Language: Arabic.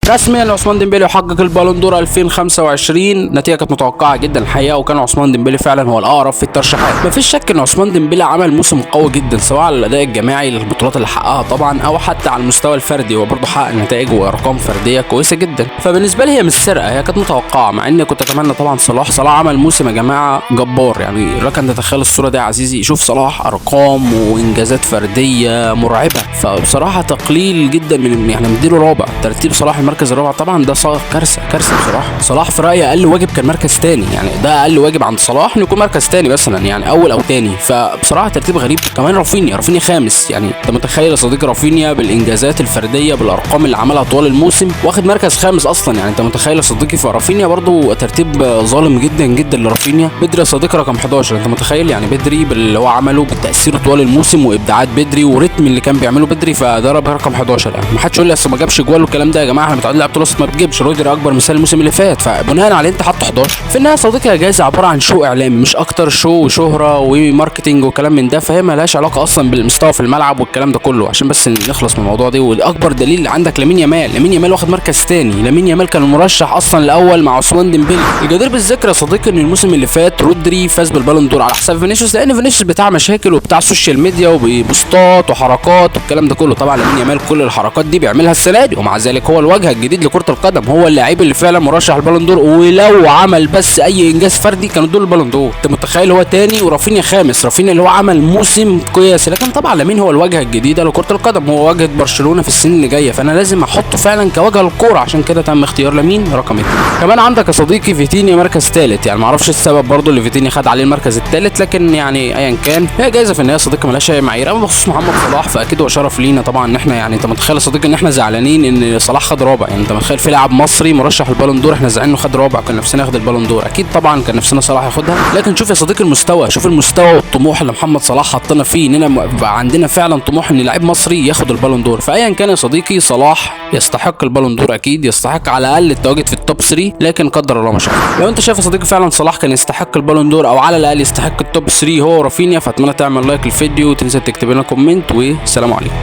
رسميا عثمان ديمبلي يحقق البالون دور 2025. نتيجه كانت متوقعه جدا الحقيقه، وكان عثمان ديمبلي فعلا هو الاقرب في الترشيحات. مفيش شك ان عثمان ديمبلي عمل موسم قوي جدا، سواء على الاداء الجماعي للبطولات اللي حققها طبعا، او حتى على المستوى الفردي. هو برضه حقق نتائج وارقام فرديه كويسه جدا. فبالنسبه لي هي مش سرقه، هي كانت متوقعه، مع اني كنت اتمنى طبعا صلاح عمل موسم يا جماعه جبار. يعني لك ان تتخيل الصوره دي يا عزيزي، شوف صلاح ارقام وانجازات فرديه مرعبه. فبصراحه تقليل جدا من يعني مديله رابع ترتيب صلاح المركز الرابع، طبعا ده كارثه بصراحه. صلاح في رايي اقل واجب كان مركز تاني، يعني ده اقل واجب عند صلاح انه يكون مركز تاني مثلا، يعني اول او تاني. فبصراحه ترتيب غريب. كمان رافينيا خامس. يعني انت متخيل يا صديقي رافينيا بالانجازات الفرديه بالارقام اللي عملها طوال الموسم واخد مركز خامس اصلا؟ يعني انت متخيل يا صديقي؟ فرافينيا برضو ترتيب ظالم جدا جدا لرافينيا. بدري يا صديقي رقم 11. انت متخيل يعني بدري باللي هو عمله بالتاثير طوال الموسم وابداعات بدري وريتم اللي كان بيعمله بدري، فده رقم 11. يعني ما حدش يقول لي اصل ما جابش جوال والكلام ده، يا جماعه احنا متعودين لعيبه الوسط ما بتجيبش. رودري اكبر مثال الموسم اللي فات، فبناء عليه انت حاطه 11. في النهايه يا صديقي جايزه عباره عن شو اعلامي مش اكتر، شو وشهره وماركتنج وكلام من ده، فهي مالهاش علاقه اصلا بالمستوى في الملعب والكلام ده كله، عشان بس نخلص من الموضوع ده. والاكبر دليل عندك لامين يامال واخد مركز تاني. لامين يامال كان المرشح اصلا الاول مع عثمان ديمبلي. الجدير بالذكر يا صديقي ان الموسم اللي فات رودري فاز بالبالون دور على حساب فينيسيوس، لان فينيسيوس بتاع مشاكل وبتاع سوشيال ميديا وبوستات وحركات والكلام ده كله. طبعا لامين يامال كل الحركات دي بيعملها السنه دي، ومع ذلك هو الواجهه الجديد لكره القدم، هو اللاعب اللي فعلا مرشح البالون دور، ولو عمل بس اي انجاز فردي كانوا دول البالون دور. انت متخيل هو تاني ورافينيا خامس. رافينيا اللي هو عمل موسم كويس، لكن طبعا لامين هو الواجهه الجديده لكره القدم، هو واجهه برشلونه في السنين اللي جايه، فانا لازم احطه فعلا كواجهه للكوره، عشان كده تم اختيار لامين رقم 2. كمان عندك يا صديقي فيتينيا مركز ثالث. يعني ما اعرفش السبب برضه اللي فيتينيا خد عليه المركز الثالث، لكن يعني ايا كان هي جايزه في النهايه يا صديقي مالهاش اي معايير. اما بخصوص محمد صلاح فاكيد هو شرف لينا طبعا ان احنا، يعني انت متخيل يا صديقي ان احنا زعلانين ان صلاح خد رابع؟ يعني انت متخيل في لاعب مصري مرشح البالون دور احنا زعلانين انه خد رابع، كان نفسنا ياخد البالون دور. اكيد طبعا كان نفسنا صلاح ياخدها، لكن شوف يا صديقي المستوى، شوف المستوى والطموح اللي محمد صلاح حطنا فيه، اننا بقى عندنا فعلا طموح ان لاعب مصري ياخد البالون دور. فايا كان يا صديقي صلاح يستحق البالون دور، اكيد يستحق على الاقل التواجد في التوب 3، لكن قدر الله ما شاء. لو انت شايف يا صديقي فعلا صلاح كان يستحق البالون دور او على الاقل يستحق التوب 3 هو ورافينيا، فاتمنى تعمل لايك للفيديو وتنسى تكتب لنا كومنت، والسلام عليكم.